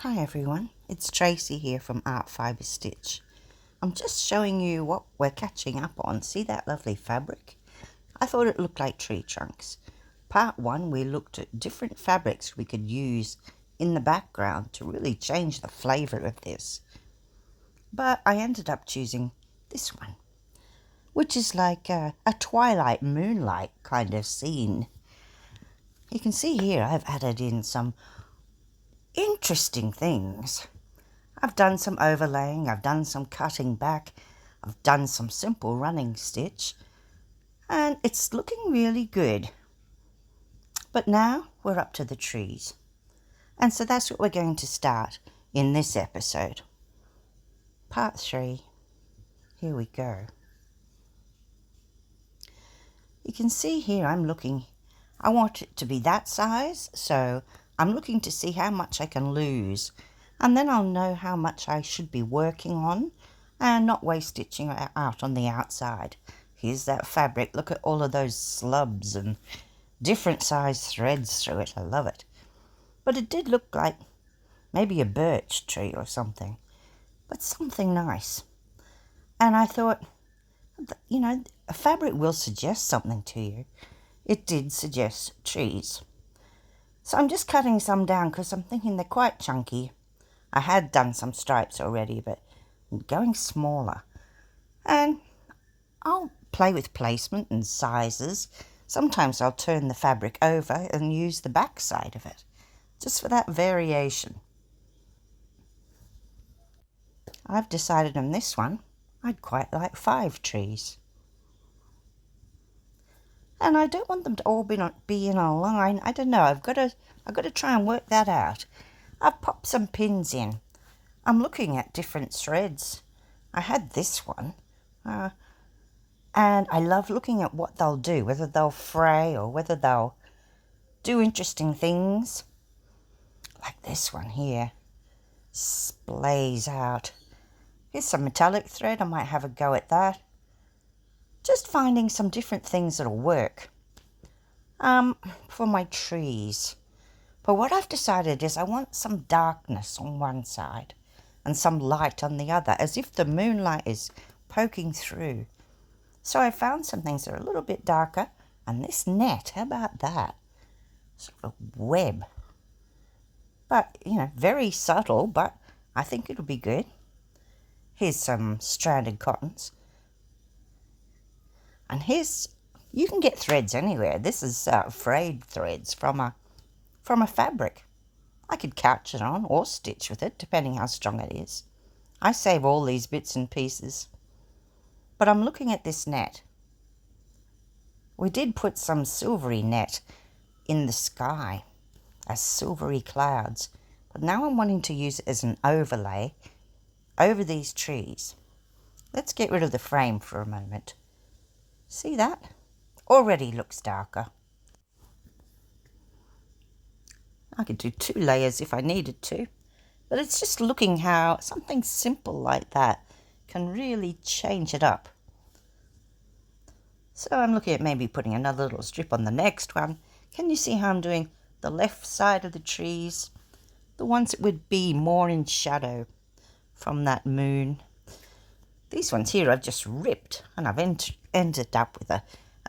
Hi everyone, it's Tracey here from Art Fibre Stitch. I'm just showing you what we're catching up on. See that lovely fabric? I thought it looked like tree trunks. Part 1 we looked at different fabrics we could use in the background to really change the flavour of this. But I ended up choosing this one, which is like a twilight moonlight kind of scene. You can see here I've added in some interesting things. I've done some overlaying, I've done some cutting back, I've done some simple running stitch, and it's looking really good. But now we're up to the trees. And so that's what we're going to start in this episode. Part 3. Here we go. You can see here I want it to be that size, so I'm looking to see how much I can lose, and then I'll know how much I should be working on and not waste stitching out on the outside. Here's that fabric. Look at all of those slubs and different size threads through it. I love it. But it did look like maybe a birch tree or something, but something nice. And I thought, you know, a fabric will suggest something to you. It did suggest trees. So I'm just cutting some down because I'm thinking they're quite chunky. I had done some stripes already, but I'm going smaller. And I'll play with placement and sizes. Sometimes I'll turn the fabric over and use the back side of it, just for that variation. I've decided on this one, I'd quite like 5 trees. And I don't want them to all be in a line. I don't know. I've got to try and work that out. I've popped some pins in. I'm looking at different threads. I had this one. And I love looking at what they'll do, whether they'll fray or whether they'll do interesting things. Like this one here. Splays out. Here's some metallic thread. I might have a go at that. Just finding some different things that'll work for my trees. But what I've decided is I want some darkness on one side and some light on the other, as if the moonlight is poking through. So I found some things that are a little bit darker, and this net, how about that? Sort of a web. But, you know, very subtle, but I think it'll be good. Here's some stranded cottons. And here's, you can get threads anywhere. This is frayed threads from a fabric. I could couch it on or stitch with it, depending how strong it is. I save all these bits and pieces. But I'm looking at this net. We did put some silvery net in the sky as silvery clouds. But now I'm wanting to use it as an overlay over these trees. Let's get rid of the frame for a moment. See that? Already looks darker. I could do 2 layers if I needed to, but it's just looking how something simple like that can really change it up. So I'm looking at maybe putting another little strip on the next one. Can you see how I'm doing the left side of the trees? The ones that would be more in shadow from that moon. These ones here I've just ripped, and I've ended up with a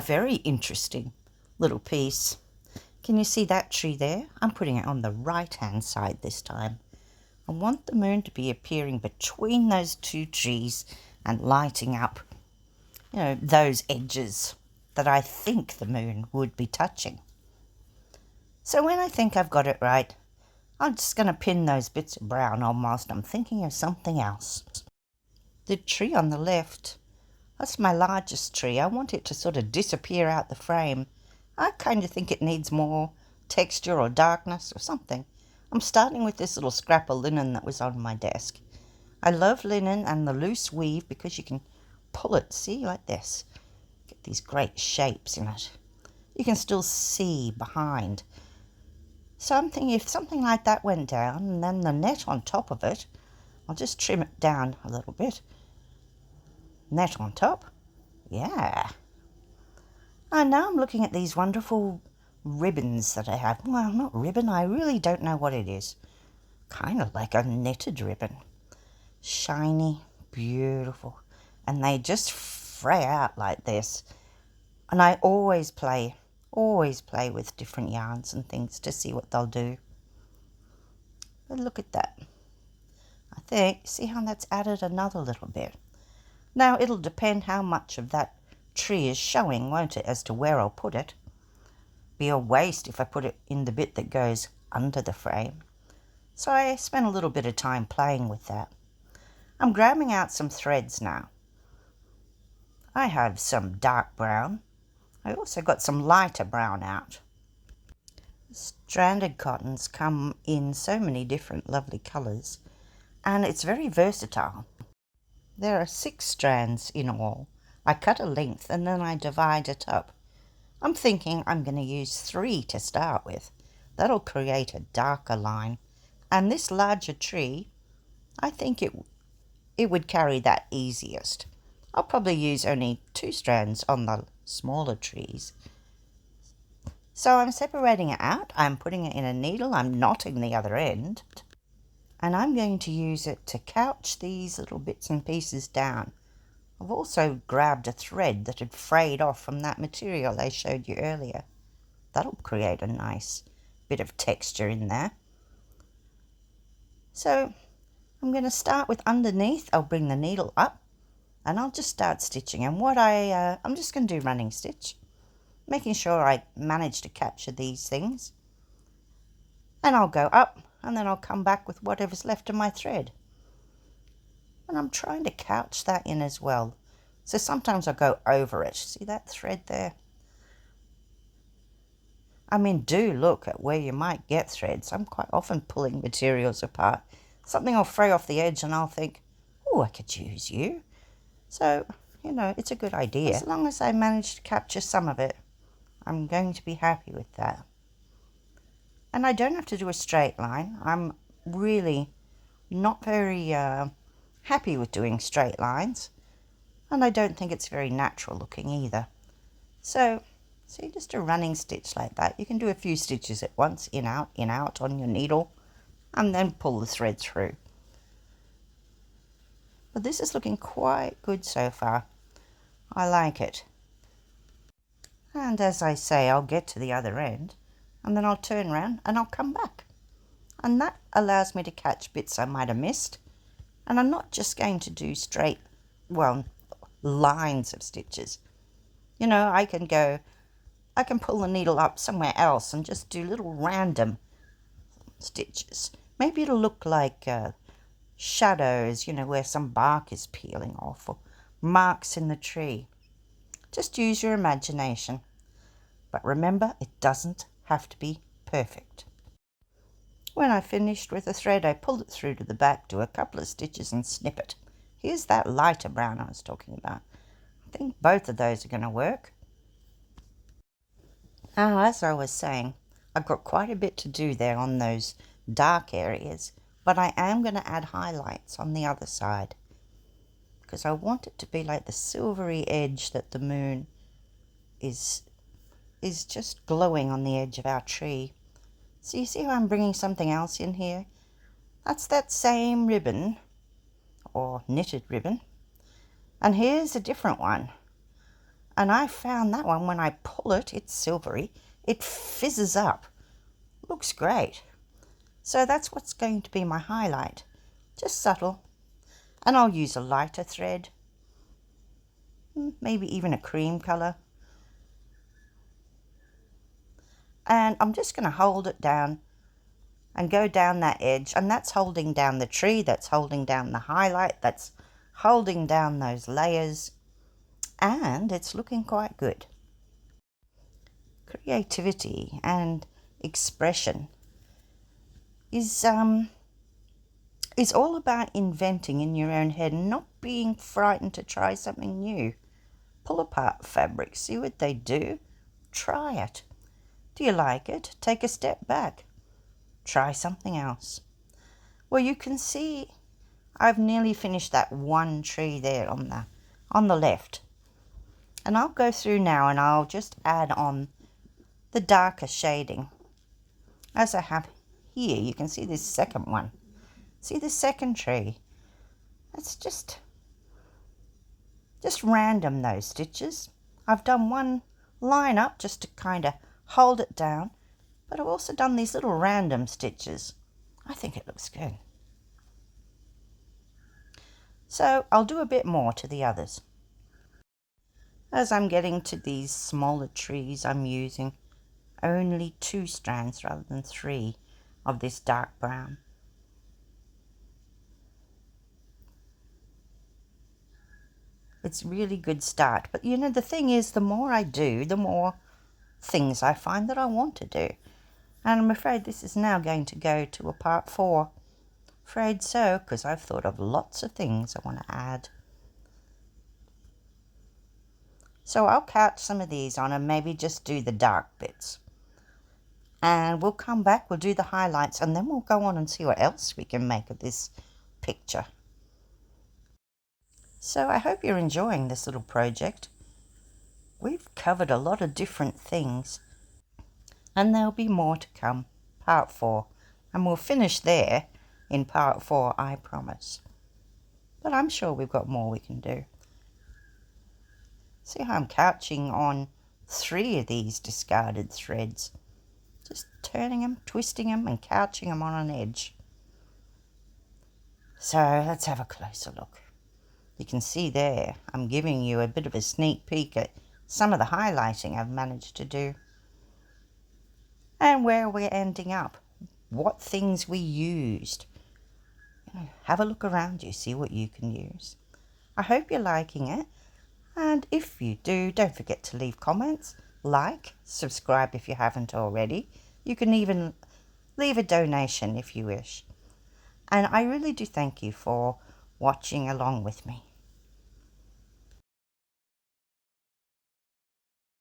very interesting little piece. Can you see that tree there? I'm putting it on the right-hand side this time. I want the moon to be appearing between those 2 trees and lighting up, you know, those edges that I think the moon would be touching. So when I think I've got it right, I'm just going to pin those bits of brown on whilst I'm thinking of something else. The tree on the left, that's my largest tree. I want it to sort of disappear out the frame. I kind of think it needs more texture or darkness or something. I'm starting with this little scrap of linen that was on my desk. I love linen and the loose weave because you can pull it, see, like this. Get these great shapes in it. You can still see behind. So I'm thinking if something like that went down and then the net on top of it, I'll just trim it down a little bit. Net on top. Yeah. And now I'm looking at these wonderful ribbons that I have. Well, not ribbon. I really don't know what it is. kind of like a knitted ribbon. Shiny, beautiful, and they just fray out like this. And I always play with different yarns and things to see what they'll do. But look at that. I think, see how that's added another little bit. Now it'll depend how much of that tree is showing, won't it, as to where I'll put it. Be a waste if I put it in the bit that goes under the frame. So I spent a little bit of time playing with that. I'm grabbing out some threads now. I have some dark brown. I also got some lighter brown out. Stranded cottons come in so many different lovely colours, and it's very versatile. There are 6 strands in all. I cut a length and then I divide it up. I'm thinking I'm going to use 3 to start with. That'll create a darker line. And this larger tree, I think it would carry that easiest. I'll probably use only 2 strands on the smaller trees. So I'm separating it out. I'm putting it in a needle. I'm knotting the other end. And I'm going to use it to couch these little bits and pieces down. I've also grabbed a thread that had frayed off from that material I showed you earlier. That'll create a nice bit of texture in there. So I'm going to start with underneath. I'll bring the needle up and I'll just start stitching. And I'm just going to do running stitch, making sure I manage to capture these things. And I'll go up and then I'll come back with whatever's left of my thread. And I'm trying to couch that in as well. So sometimes I'll go over it. See that thread there? I mean, do look at where you might get threads. I'm quite often pulling materials apart. Something will fray off the edge and I'll think, oh, I could use you. So, you know, it's a good idea. As long as I manage to capture some of it, I'm going to be happy with that. And I don't have to do a straight line. I'm really not very happy with doing straight lines. And I don't think it's very natural looking either. So, see, just a running stitch like that. You can do a few stitches at once, in, out on your needle, and then pull the thread through. But this is looking quite good so far. I like it. And as I say, I'll get to the other end, and then I'll turn around and I'll come back. And that allows me to catch bits I might have missed. And I'm not just going to do straight, well, lines of stitches. You know, I can pull the needle up somewhere else and just do little random stitches. Maybe it'll look like shadows, you know, where some bark is peeling off, or marks in the tree. Just use your imagination. But remember, it doesn't have to be perfect. When I finished with the thread, I pulled it through to the back, do a couple of stitches and snip it. Here's that lighter brown I was talking about. I think both of those are going to work. Now, as I was saying, I've got quite a bit to do there on those dark areas, but I am going to add highlights on the other side because I want it to be like the silvery edge that the moon is just glowing on the edge of our tree. So you see how I'm bringing something else in here? That's that same ribbon, or knitted ribbon. And here's a different one. And I found that one, when I pull it, it's silvery. It fizzes up. Looks great. So that's what's going to be my highlight. Just subtle. And I'll use a lighter thread. Maybe even a cream colour. And I'm just going to hold it down and go down that edge. And that's holding down the tree. That's holding down the highlight. That's holding down those layers. And it's looking quite good. Creativity and expression is all about inventing in your own head and not being frightened to try something new. Pull apart fabric, see what they do, try it. Do you like it? Take a step back. Try something else. Well, you can see I've nearly finished that one tree there on the left. And I'll go through now and I'll just add on the darker shading. As I have here, you can see this second one. See the second tree? It's just random, those stitches. I've done one line up just to kind of hold it down, but I've also done these little random stitches. I think it looks good. So I'll do a bit more to the others. As I'm getting to these smaller trees, I'm using only 2 strands rather than 3 of this dark brown. It's a really good start, but you know, the thing is, the more I do, the more things I find that I want to do. And I'm afraid this is now going to go to a part 4. Afraid so, because I've thought of lots of things I want to add. So I'll couch some of these on and maybe just do the dark bits. And we'll come back, we'll do the highlights, and then we'll go on and see what else we can make of this picture. So I hope you're enjoying this little project. We've covered a lot of different things, and there'll be more to come, part 4. And we'll finish there in part 4, I promise. But I'm sure we've got more we can do. See how I'm couching on 3 of these discarded threads. Just turning them, twisting them, and couching them on an edge. So let's have a closer look. You can see there, I'm giving you a bit of a sneak peek at some of the highlighting I've managed to do. And where we're ending up. What things we used. You know, have a look around you, see what you can use. I hope you're liking it. And if you do, don't forget to leave comments, like, subscribe if you haven't already. You can even leave a donation if you wish. And I really do thank you for watching along with me.